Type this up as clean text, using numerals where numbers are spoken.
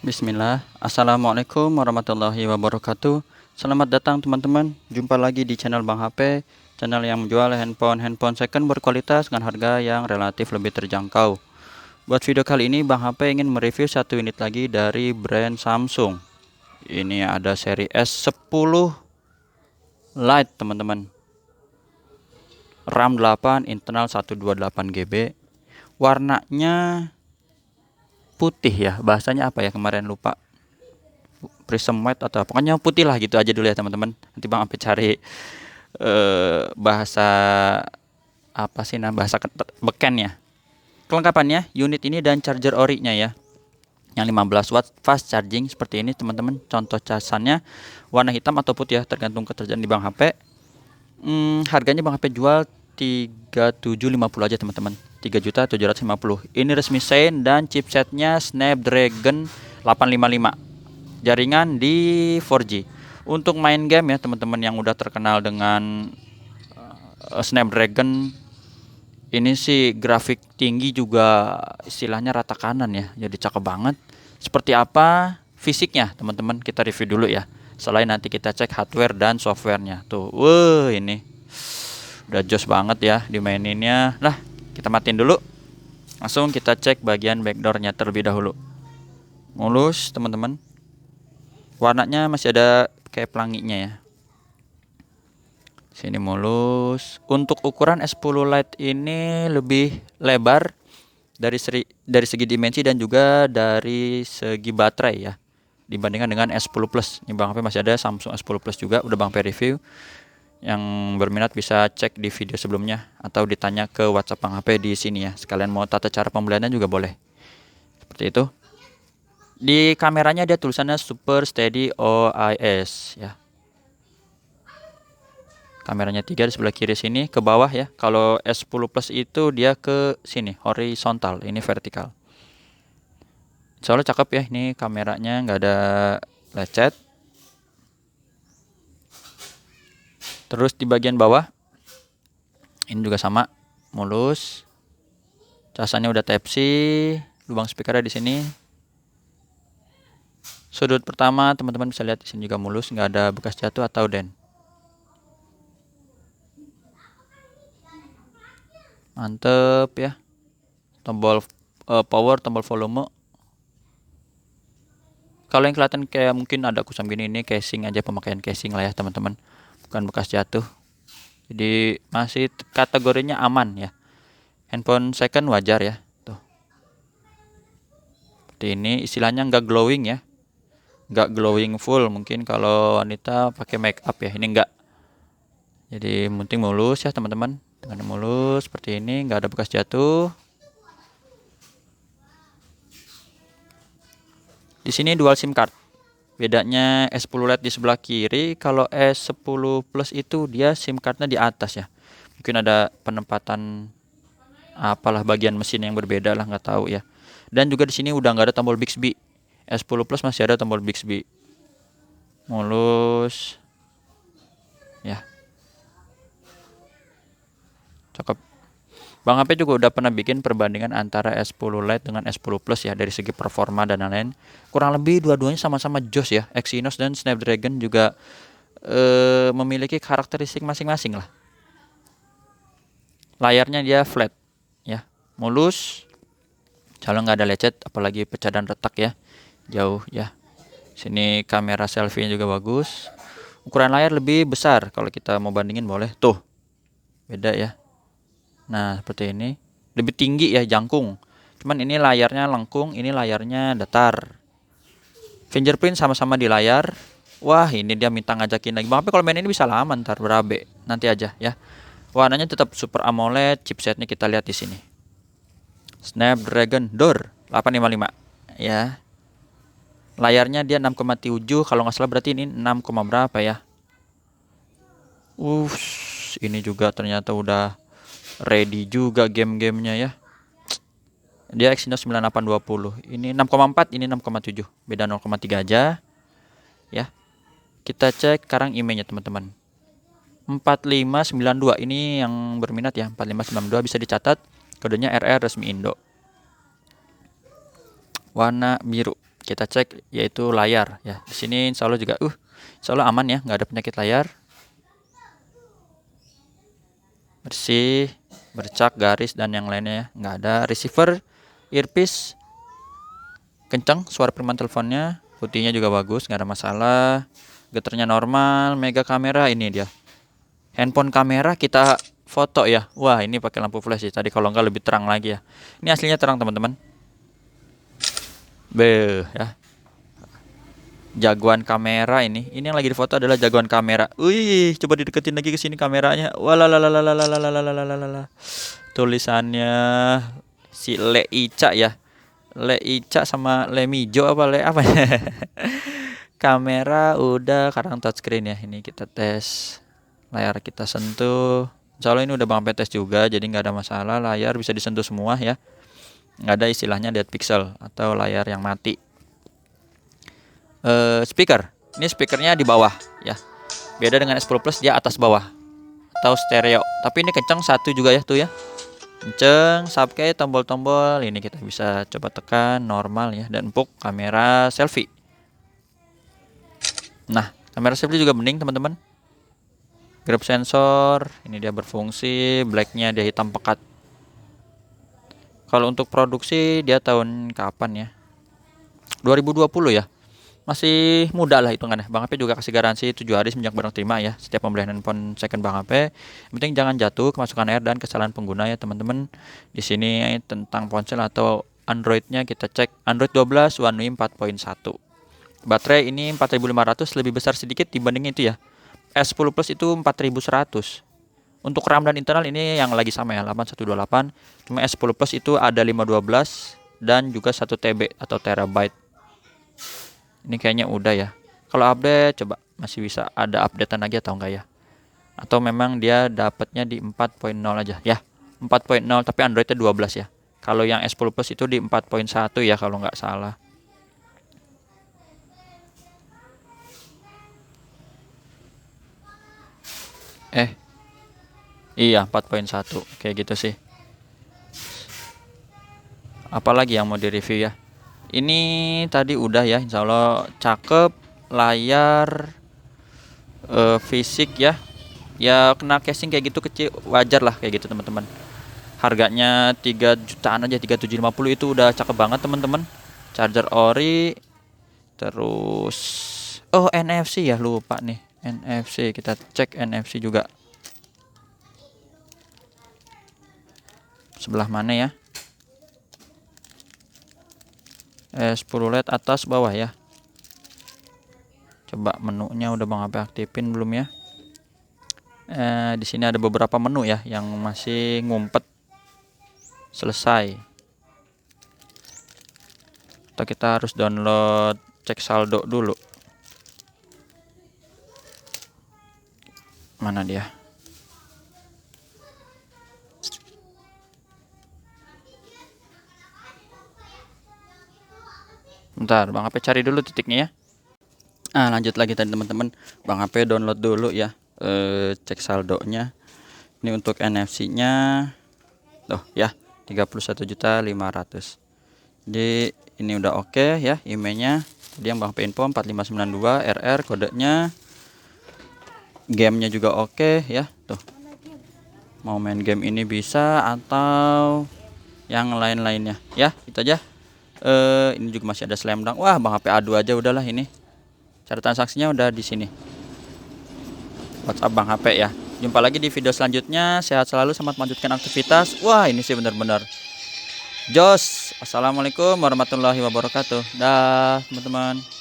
Bismillah. Assalamualaikum warahmatullahi wabarakatuh. Selamat datang teman-teman. Jumpa lagi di channel Bang HP, channel yang menjual handphone second berkualitas dengan harga yang relatif lebih terjangkau. Buat video kali ini Bang HP ingin mereview satu unit lagi dari brand Samsung. Ini ada seri S10 Lite teman-teman. RAM 8, internal 128 GB. Warnanya putih ya, bahasanya apa ya kemarin lupa, prism white atau pokoknya putih lah gitu aja dulu ya teman-teman. Nanti Bang sampai cari bahasa apa sih bahasa beken ya. Kelengkapannya unit ini dan charger ori-nya ya, yang 15 watt fast charging seperti ini teman-teman. Contoh casannya warna hitam atau putih ya, tergantung keterjaan di Bang HP. Harganya Bang HP jual 3750 aja teman-teman, 3.750. Ini resmi sein dan chipsetnya Snapdragon 855, jaringan di 4G. Untuk main game ya teman-teman yang udah terkenal dengan Snapdragon, ini sih grafik tinggi juga istilahnya rata kanan ya, jadi cakep banget. Seperti apa fisiknya teman-teman, kita review dulu ya, selain nanti kita cek hardware dan softwarenya. Tuh, ini udah jos banget ya dimaininnya. Lah, kita matiin dulu. Langsung kita cek bagian backdoornya terlebih dahulu. Mulus teman-teman. Warnanya masih ada kayak pelanginya ya. Sini mulus. Untuk ukuran S10 Lite ini lebih lebar dari segi dimensi dan juga dari segi baterai ya, dibandingkan dengan S10 Plus. Ini Bang HP masih ada Samsung S10 Plus juga, udah Bang HP review. Yang berminat bisa cek di video sebelumnya atau ditanya ke WhatsApp Bang HP di sini ya. Sekalian mau tata cara pembeliannya juga boleh. Seperti itu. Di kameranya dia tulisannya Super Steady OIS ya. Kameranya 3 di sebelah kiri sini, ke bawah ya. Kalau S10 Plus itu dia ke sini horizontal, ini vertikal. Soalnya cakep ya, ini kameranya nggak ada lecet. Terus di bagian bawah ini juga sama, mulus. Casannya udah Type C, lubang speakernya di sini. Sudut pertama teman-teman bisa lihat di sini juga mulus, nggak ada bekas jatuh atau dent. Mantep ya. Tombol power, tombol volume. Kalau yang kelihatan kayak mungkin ada kusam gini, ini casing aja, pemakaian casing lah ya teman-teman, bukan bekas jatuh. Jadi masih kategorinya aman ya. Handphone second wajar ya. Tuh. Seperti ini, istilahnya nggak glowing ya. Nggak glowing full, mungkin kalau wanita pakai make up ya, ini enggak. Jadi penting mulus ya teman-teman. Dengan mulus seperti ini, nggak ada bekas jatuh. Di sini dual SIM card. Bedanya S10 Lite di sebelah kiri, kalau S10 Plus itu dia SIM cardnya di atas ya. Mungkin ada penempatan apalah bagian mesin yang berbeda lah, nggak tahu ya. Dan juga di sini udah nggak ada tombol Bixby. S10 Plus masih ada tombol Bixby. Mulus ya, cakep. Bang HP juga udah pernah bikin perbandingan antara S10 Lite dengan S10 Plus ya, dari segi performa dan lain-lain. Kurang lebih dua-duanya sama-sama jos ya. Exynos dan Snapdragon juga memiliki karakteristik masing-masing lah. Layarnya dia flat ya, mulus. Kalau nggak ada lecet, apalagi pecah dan retak ya, jauh ya. Sini kamera selfie juga bagus. Ukuran layar lebih besar, kalau kita mau bandingin boleh. Tuh, beda ya. Nah, seperti ini. Lebih tinggi ya, jangkung. Cuman ini layarnya lengkung, ini layarnya datar. Fingerprint sama-sama di layar. Wah, ini dia minta ngajakin lagi. Bang, tapi kalau main ini bisa lama ntar berabe. Nanti aja ya. Warnanya tetap Super AMOLED, chipsetnya kita lihat di sini. Snapdragon 855 ya. Layarnya dia 6,7, kalau nggak salah berarti ini 6, berapa ya. Ini juga ternyata udah ready juga game-gamenya ya. Dia Exynos 9820. Ini 6,4, ini 6,7. Beda 0,3 aja. Ya. Kita cek sekarang emailnya teman-teman. 4592 ini yang berminat ya, 4592 bisa dicatat. Kodenya RR resmi Indo. Warna biru. kita cek yaitu layar ya. Di sini insya Allah juga insya Allah aman ya, nggak ada penyakit layar. Bersih, bercak, garis dan yang lainnya ya, nggak ada. Receiver, earpiece kencang, suara firman teleponnya, putihnya juga bagus, nggak ada masalah. Getarnya normal. Mega kamera, ini dia handphone kamera kita foto ya. Wah, ini pakai lampu flash sih tadi, kalau nggak lebih terang lagi ya. Ini aslinya terang teman-teman. Ya, jagoan kamera ini yang lagi difoto adalah jagoan kamera. Wih, coba dideketin lagi ke sini kameranya. Walalalalalalalalalalalala. Tulisannya si Le Ica ya. Le Ica sama Le Mijo apa Le apa ya? Kamera udah, kadang touchscreen ya. Ini kita tes. Layar kita sentuh. Insya Allah ini udah Bang P tes juga, jadi nggak ada masalah. Layar bisa disentuh semua ya. Nggak ada istilahnya dead pixel atau layar yang mati. Speaker, ini speakernya di bawah ya, beda dengan S10 Plus, dia atas bawah atau stereo, tapi ini kenceng satu juga ya, tuh ya kenceng. Subkey, tombol-tombol ini kita bisa coba tekan normal ya, dan empuk. Kamera selfie, nah kamera selfie juga bening teman-teman. Grab sensor ini dia berfungsi, blacknya dia hitam pekat. Kalau untuk produksi dia tahun kapan ya, 2020 ya, masih muda lah hitungannya. Bang HP juga kasih garansi 7 hari semenjak barang terima ya, setiap pembelian handphone second Bang HP. Yang penting jangan jatuh, kemasukan air dan kesalahan pengguna ya teman-teman. Di sini tentang ponsel atau Androidnya kita cek Android 12 One UI 4.1. Baterai ini 4500, lebih besar sedikit dibanding itu ya. S10 Plus itu 4100. Untuk RAM dan internal ini yang lagi sama ya, 8128. Cuma S10 Plus itu ada 512 dan juga 1 TB atau terabyte. Ini kayaknya udah ya. Kalau update coba masih bisa ada updatean lagi atau enggak ya? Atau memang dia dapatnya di 4.0 aja ya. 4.0 tapi Androidnya 12 ya. Kalau yang S10 Plus itu di 4.1 ya kalau nggak salah. Iya 4.1 kayak gitu sih. Apalagi yang mau direview ya? Ini tadi udah ya, insya Allah cakep. Layar fisik ya, kena casing kayak gitu kecil, wajar lah kayak gitu teman-teman. Harganya 3 jutaan aja, 3.750 itu udah cakep banget teman-teman. Charger ori, terus NFC ya, lupa nih NFC, kita cek NFC juga. Sebelah mana ya? 10 LED atas bawah ya. Coba menunya udah Bang HP aktifin belum ya? Di sini ada beberapa menu ya yang masih ngumpet. Selesai. Atau kita harus download cek saldo dulu. Mana dia? Bentar, Bang HP cari dulu titiknya ya. Lanjut lagi tadi teman-teman. Bang HP download dulu ya. Cek saldonya. Ini untuk NFC-nya. Tuh ya, 31.500.000. Jadi ini udah oke ya emailnya. Tadi yang Bang HP info 4592 RR kodenya. Gamenya juga oke ya. Tuh. Mau main game ini bisa atau yang lain-lainnya ya, itu aja. Ini juga masih ada slam dunk. Wah, Bang HP adu aja udahlah ini. Cara transaksinya udah di sini. WhatsApp Bang HP ya. Jumpa lagi di video selanjutnya. Sehat selalu, selamat melanjutkan aktivitas. Wah, ini sih benar-benar jos. Assalamualaikum warahmatullahi wabarakatuh. Dah, teman-teman.